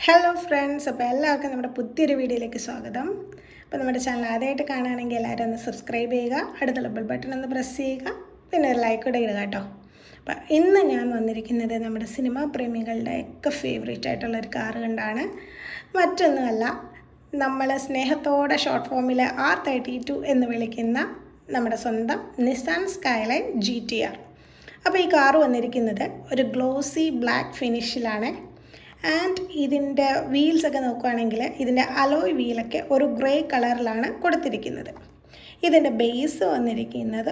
Hello friends, അപ്പോൾ എല്ലാവർക്കും നമ്മുടെ പുതിയൊരു വീഡിയോയിലേക്ക് സ്വാഗതം. അപ്പോൾ നമ്മുടെ ചാനൽ ആദ്യമായിട്ട് കാണുകയാണെങ്കിൽ എല്ലാവരും ഒന്ന് സബ്സ്ക്രൈബ് ചെയ്യുക, അടുത്തുള്ള ബെൽ ബട്ടൺ ഒന്ന് പ്രസ് ചെയ്യുക, പിന്നെ ഒരു ലൈക്ക് കൂടെ ഇടുക കേട്ടോ. അപ്പോൾ ഇന്ന് ഞാൻ വന്നിരിക്കുന്നത് നമ്മുടെ സിനിമാ പ്രേമികളുടെ ഒക്കെ ഫേവറേറ്റ് ആയിട്ടുള്ള ഒരു കാറ് കണ്ടാണ്. മറ്റൊന്നുമല്ല, നമ്മൾ സ്നേഹത്തോടെ ഷോർട്ട് ഫോമിൽ R32 എന്ന് വിളിക്കുന്ന നമ്മുടെ സ്വന്തം നിസാൻ സ്കൈലൈൻ GTR. അപ്പോൾ ഈ കാറ് വന്നിരിക്കുന്നത് ഒരു ഗ്ലോസി ബ്ലാക്ക് ഫിനിഷിലാണ്. ആൻഡ് ഇതിൻ്റെ വീൽസൊക്കെ നോക്കുകയാണെങ്കിൽ ഇതിൻ്റെ അലോയ് വീലൊക്കെ ഒരു ഗ്രേ കളറിലാണ് കൊടുത്തിരിക്കുന്നത്. ഇതിൻ്റെ ബേസ് വന്നിരിക്കുന്നത്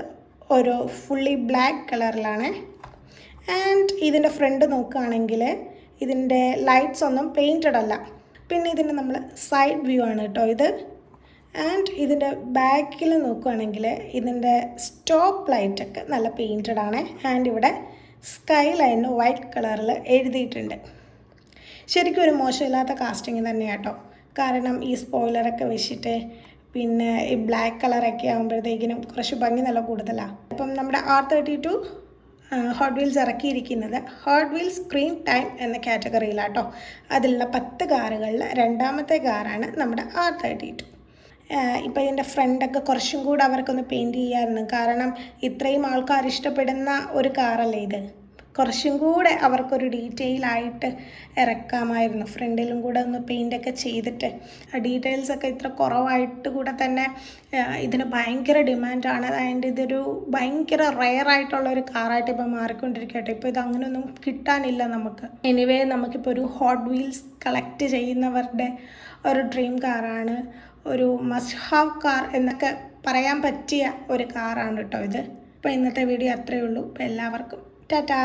ഒരു ഫുള്ളി ബ്ലാക്ക് കളറിലാണ്. ആൻഡ് ഇതിൻ്റെ ഫ്രണ്ട് നോക്കുകയാണെങ്കിൽ ഇതിൻ്റെ ലൈറ്റ്സ് ഒന്നും പെയിൻറ്റഡ് അല്ല. പിന്നെ ഇതിൻ്റെ നമ്മൾ സൈഡ് വ്യൂ ആണ് കേട്ടോ ഇത്. ആൻഡ് ഇതിൻ്റെ ബാക്കിൽ നോക്കുകയാണെങ്കിൽ ഇതിൻ്റെ സ്റ്റോപ്പ് ലൈറ്റൊക്കെ നല്ല പെയിൻറ്റഡ് ആണ്. ആൻഡ് ഇവിടെ സ്കൈ ലൈന് വൈറ്റ് കളറിൽ എഴുതിയിട്ടുണ്ട്. ശരിക്കും ഒരു മോശമില്ലാത്ത കാസ്റ്റിംഗ് തന്നെയാണ് കേട്ടോ. കാരണം ഈ സ്പോയിലറൊക്കെ വെച്ചിട്ട് പിന്നെ ഈ ബ്ലാക്ക് കളറൊക്കെ ആകുമ്പോഴത്തേക്കിനും കുറച്ച് ഭംഗി നല്ല കൂടുതലാണ്. അപ്പം നമ്മുടെ R32 ഹോട്ട് വീൽസ് ഇറക്കിയിരിക്കുന്നത് ഹോട്ട് വീൽസ് സ്ക്രീൻ ടൈം എന്ന കാറ്റഗറിയിലാട്ടോ. അതിലുള്ള 10 കാറുകളിൽ രണ്ടാമത്തെ കാറാണ് നമ്മുടെ R32. ഇപ്പോൾ ഇതിൻ്റെ ഫ്രണ്ടൊക്കെ കുറച്ചും കൂടെ അവർക്കൊന്ന് പെയിൻറ്റ് ചെയ്യാമായിരുന്നു. കാരണം ഇത്രയും ആൾക്കാർ ഇഷ്ടപ്പെടുന്ന ഒരു കാറല്ലേ ഇത്. കുറച്ചും കൂടെ അവർക്കൊരു ഡീറ്റെയിൽ ആയിട്ട് ഇറക്കാമായിരുന്നു. ഫ്രണ്ടിലും കൂടെ ഒന്ന് പെയിൻ്റൊക്കെ ചെയ്തിട്ട് ഡീറ്റെയിൽസൊക്കെ ഇത്ര കുറവായിട്ട് കൂടെ തന്നെ ഇതിന് ഭയങ്കര ഡിമാൻഡാണ്. അതുകൊണ്ട് ഇതൊരു ഭയങ്കര റെയറായിട്ടുള്ളൊരു കാറായിട്ട് ഇപ്പോൾ മാറിക്കൊണ്ടിരിക്കട്ടെ. ഇപ്പോൾ ഇത് അങ്ങനെയൊന്നും കിട്ടാനില്ല നമുക്ക്. എനിവേ നമുക്കിപ്പോൾ ഒരു ഹോട്ട് വീൽസ് കളക്ട് ചെയ്യുന്നവരുടെ ഒരു ഡ്രീം കാറാണ്, ഒരു മസ്റ്റ് ഹാവ് കാർ എന്നൊക്കെ പറയാൻ പറ്റിയ ഒരു കാറാണ് കേട്ടോ ഇത്. അപ്പോൾ ഇന്നത്തെ വീഡിയോ അത്രയേ ഉള്ളൂ. അപ്പോൾ എല്ലാവർക്കും ടാറ്റാ.